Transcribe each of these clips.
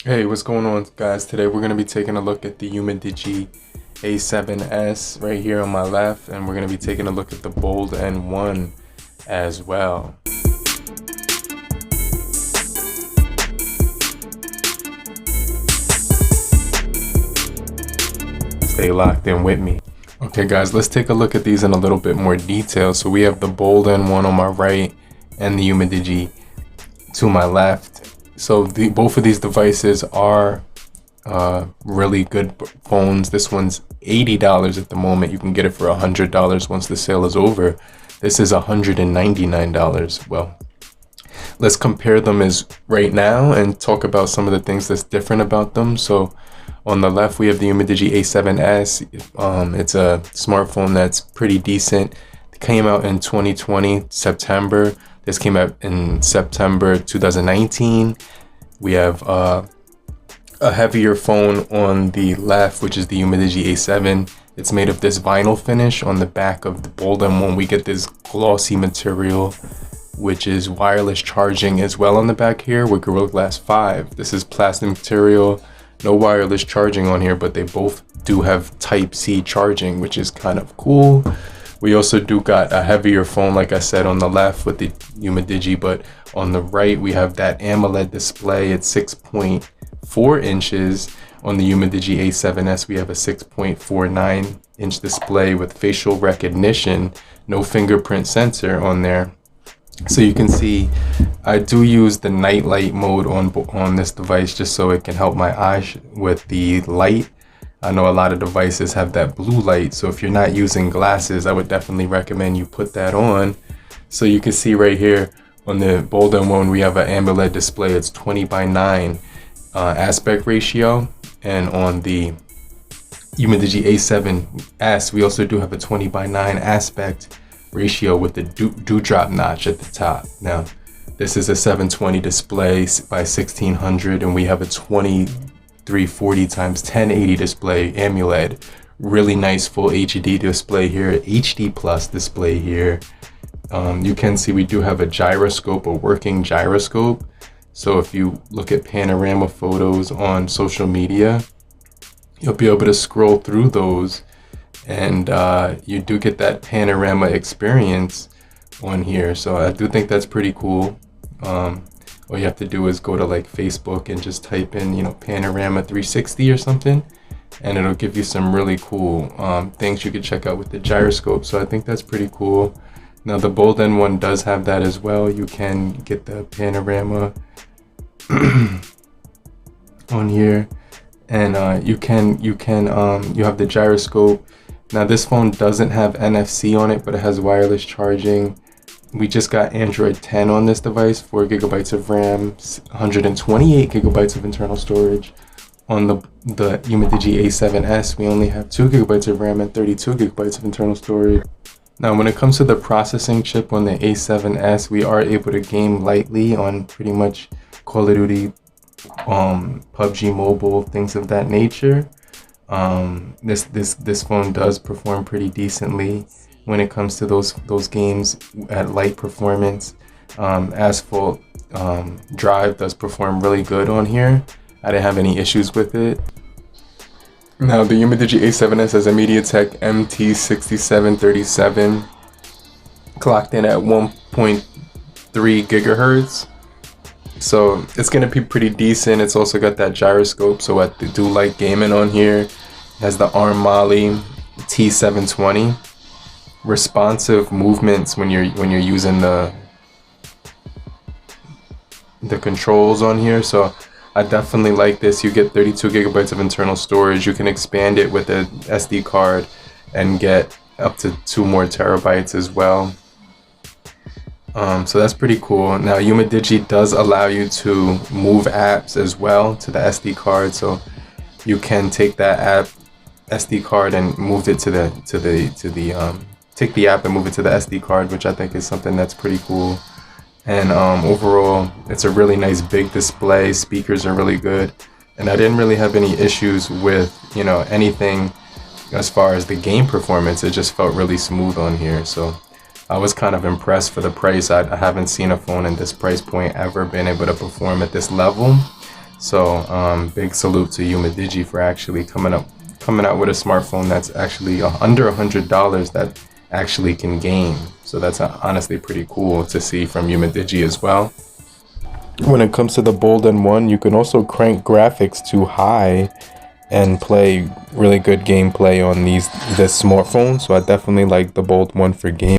Hey, what's going on, guys? Today we're going to be taking a look at the Umidigi A7s right here on my left, and we're going to be taking a look at the Bold N1 as well. Stay locked in with me. Okay, guys, let's take a look at these in a little bit more detail. So we have the Bold N1 on my right and the Umidigi to my left. So both of these devices are really good phones. This one's $80 at the moment. You can get it for $100 once the sale is over. This is $199. Well, let's compare them as right now and talk about some of the things that's different about them. So on the left, we have the Umidigi A7s. It's a smartphone that's pretty decent. It came out in 2020, September. This came out in September 2019. We have a heavier phone on the left, which is the Umidigi A7. It's made of this vinyl finish. On the back of the Bold M1, we get this glossy material, which is wireless charging as well on the back here with Gorilla Glass 5. This is plastic material, no wireless charging on here, but they both do have Type-C charging, which is kind of cool. We also do got a heavier phone, like I said, on the left with the Umidigi, but on the right, we have that AMOLED display. It's 6.4 inches. On the Umidigi A7s, we have a 6.49-inch display with facial recognition, no fingerprint sensor on there. So you can see I do use the night light mode on this device just so it can help my eyes with the light. I know a lot of devices have that blue light, so if you're not using glasses, I would definitely recommend you put that on. So you can see right here on the Bold M1, we have an AMOLED display. It's 20:9 aspect ratio, and on the Umidigi A7s, we also do have a 20:9 aspect ratio with the dewdrop notch at the top. Now, this is a 720 display by 1600, and we have a 2340 x 1080 display AMOLED. Really nice full HD display here, HD plus display here. You can see we do have a gyroscope, a working gyroscope. So if you look at panorama photos on social media, you'll be able to scroll through those, and you do get that panorama experience on here. So I do think that's pretty cool. All you have to do is go to like Facebook and just type in, panorama 360 or something, and it'll give you some really cool things you could check out with the gyroscope. So I think that's pretty cool. Now the Bold N1 does have that as well. You can get the panorama on here, and you have the gyroscope. Now this phone doesn't have NFC on it, but it has wireless charging. We just got Android 10 on this device, 4 gigabytes of RAM, 128 gigabytes of internal storage. On the Umidigi A7s, we only have 2 gigabytes of RAM and 32 gigabytes of internal storage. Now, when it comes to the processing chip on the A7s, we are able to game lightly on pretty much Call of Duty, PUBG Mobile, things of that nature. This phone does perform pretty decently when it comes to those games at light performance. Asphalt Drive does perform really good on here. I didn't have any issues with it. Now the Umidigi A7s has a Mediatek MT6737 clocked in at 1.3 gigahertz. So it's gonna be pretty decent. It's also got that gyroscope, so I do like gaming on here. It has the ARM Mali T720. Responsive movements when you're using the controls on here. So I definitely like this. You get 32 gigabytes of internal storage. You can expand it with an SD card and get up to 2 more terabytes as well. So that's pretty cool. Now Umidigi does allow you to move apps as well to the SD card, so you can take that app SD card and move it take the app and move it to the SD card, which I think is something that's pretty cool. And overall, it's a really nice big display. Speakers are really good, and I didn't really have any issues with anything as far as the game performance. It just felt really smooth on here, so I was kind of impressed for the price. I haven't seen a phone in this price point ever been able to perform at this level. So big salute to Umidigi for actually coming out with a smartphone that's actually under $100 that actually can game. So that's honestly pretty cool to see from Umidigi as well. When it comes to the Bolden one, you can also crank graphics to high and play really good gameplay on this smartphone. So I definitely like the Bold one for game.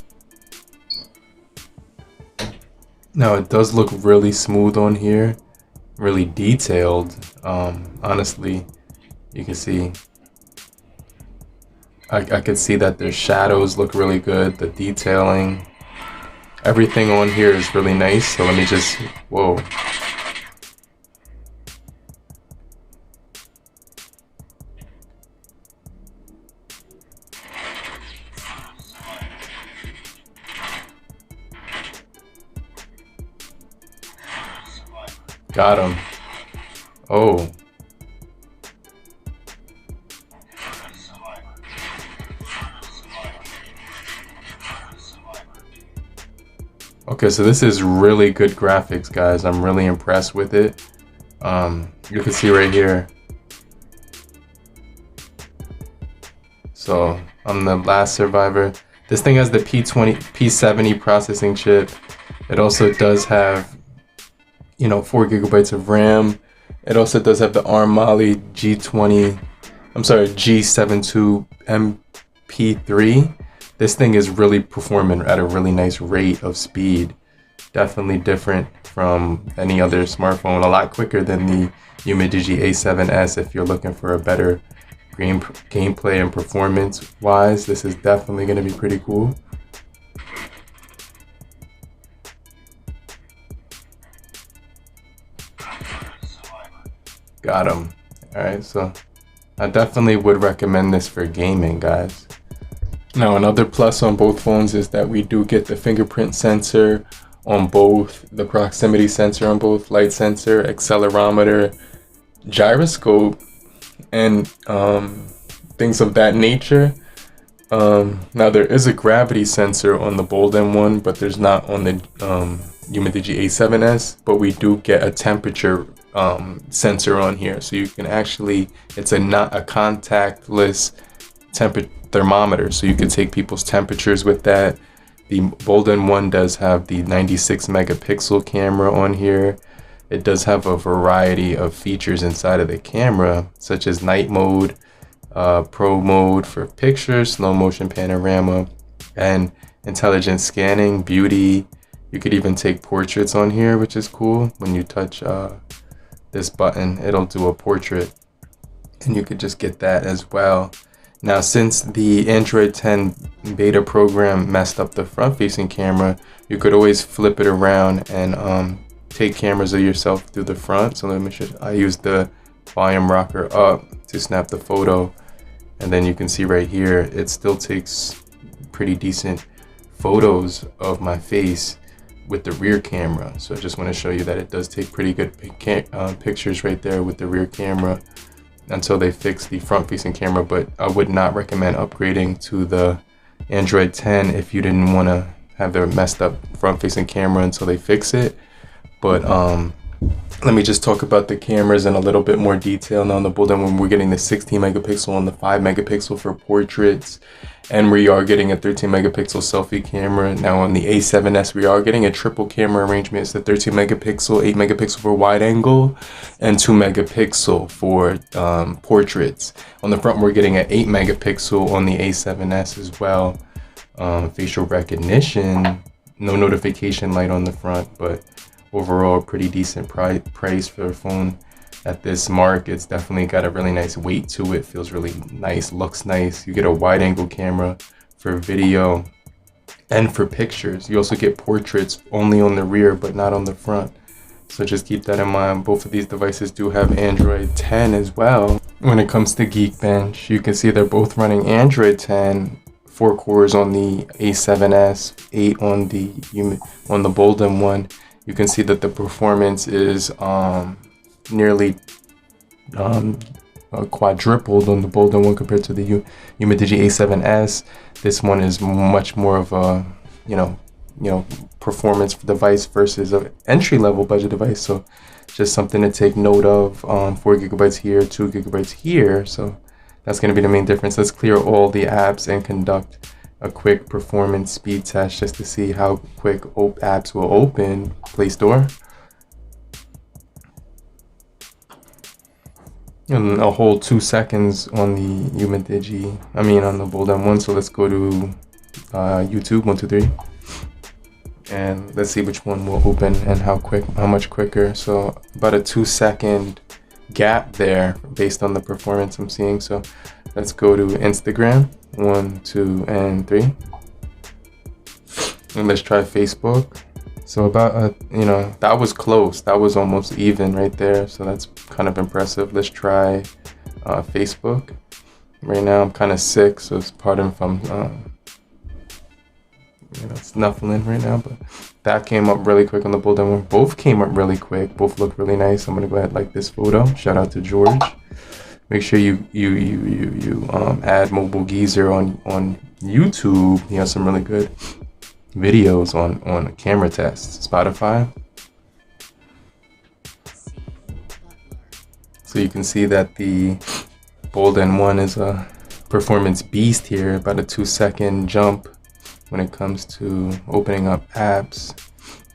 Now it does look really smooth on here, really detailed. Honestly, you can see I could see that their shadows look really good, the detailing, everything on here is really nice. So let me just, whoa. Got him. Oh. Okay, so this is really good graphics, guys. I'm really impressed with it. You can see right here. So I'm the last survivor. This thing has the P70 processing chip. It also does have, 4 gigabytes of RAM. It also does have the ARM Mali G72 MP3. This thing is really performing at a really nice rate of speed. Definitely different from any other smartphone. A lot quicker than the Umidigi A7s. If you're looking for a better gameplay and performance wise, this is definitely going to be pretty cool. Got him. Alright, so I definitely would recommend this for gaming, guys. Now another plus on both phones is that we do get the fingerprint sensor on both, the proximity sensor on both, light sensor, accelerometer, gyroscope, and things of that nature. Now there is a gravity sensor on the Bolden one, but there's not on the Umidigi A7s, but we do get a temperature sensor on here, so you can actually, it's not a contactless thermometer, so you can take people's temperatures with that. The Bolden one does have the 96 megapixel camera on here. It does have a variety of features inside of the camera, such as night mode, pro mode for pictures, slow motion panorama, and intelligent scanning, beauty. You could even take portraits on here, which is cool. When you touch this button, it'll do a portrait, and you could just get that as well. Now, since the Android 10 beta program messed up the front-facing camera, you could always flip it around and take cameras of yourself through the front. So let me show you. I used the volume rocker up to snap the photo, and then you can see right here, it still takes pretty decent photos of my face with the rear camera. So I just want to show you that it does take pretty good pictures right there with the rear camera, until they fix the front-facing camera. But I would not recommend upgrading to the Android 10 if you didn't want to have their messed up front-facing camera until they fix it. But let me just talk about the cameras in a little bit more detail. Now on the Bolden one, we're getting the 16 megapixel and the 5 megapixel for portraits, and we are getting a 13 megapixel selfie camera. Now on the A7s, we are getting a triple camera arrangement. It's the 13 megapixel, 8 megapixel for wide angle, and 2 megapixel for portraits. On the front, we're getting an 8 megapixel on the A7s as well. Facial recognition, no notification light on the front, but overall pretty decent price for a phone at this mark. It's definitely got a really nice weight to it, feels really nice, looks nice. You get a wide angle camera for video and for pictures. You also get portraits only on the rear but not on the front, so just keep that in mind. Both of these devices do have Android 10 as well. When it comes to Geekbench, you can see they're both running Android 10, 4 cores on the A7s, 8 on the Bolden one. You can see that the performance is nearly quadrupled on the Bolden one compared to the Umidigi A7s. This one is much more of a performance device versus an entry-level budget device. So just something to take note of. 4 gigabytes here, 2 gigabytes here. So that's going to be the main difference. Let's clear all the apps and conduct a quick performance speed test just to see how quick apps will open Play Store. And a whole 2 seconds on the Umidigi, on the Bold M1. So let's go to YouTube, 1, 2, 3. And let's see which one will open and how much quicker. So about a 2 second gap there based on the performance I'm seeing. So let's go to Instagram, 1, 2, and 3. And let's try Facebook. So about, that was close. That was almost even right there. So that's kind of impressive. Let's try Facebook. Right now I'm kind of sick, so pardon if I'm, snuffling right now. But that came up really quick on the Bold M1. Both came up really quick. Both look really nice. I'm gonna go ahead and like this photo. Shout out to George. Make sure you add Mobile Geezer on YouTube. He has some really good videos on camera tests. Spotify. So you can see that the Bold N1 is a performance beast here, about a 2 second jump when it comes to opening up apps.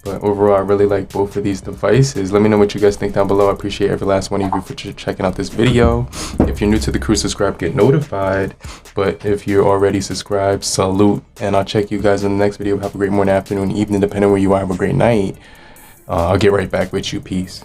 But overall, I really like both of these devices. Let me know what you guys think down below. I appreciate every last one of you for checking out this video. If you're new to the crew, subscribe, get notified. But if you're already subscribed, salute. And I'll check you guys in the next video. Have a great morning, afternoon, evening, depending where you are. Have a great night. I'll get right back with you. Peace.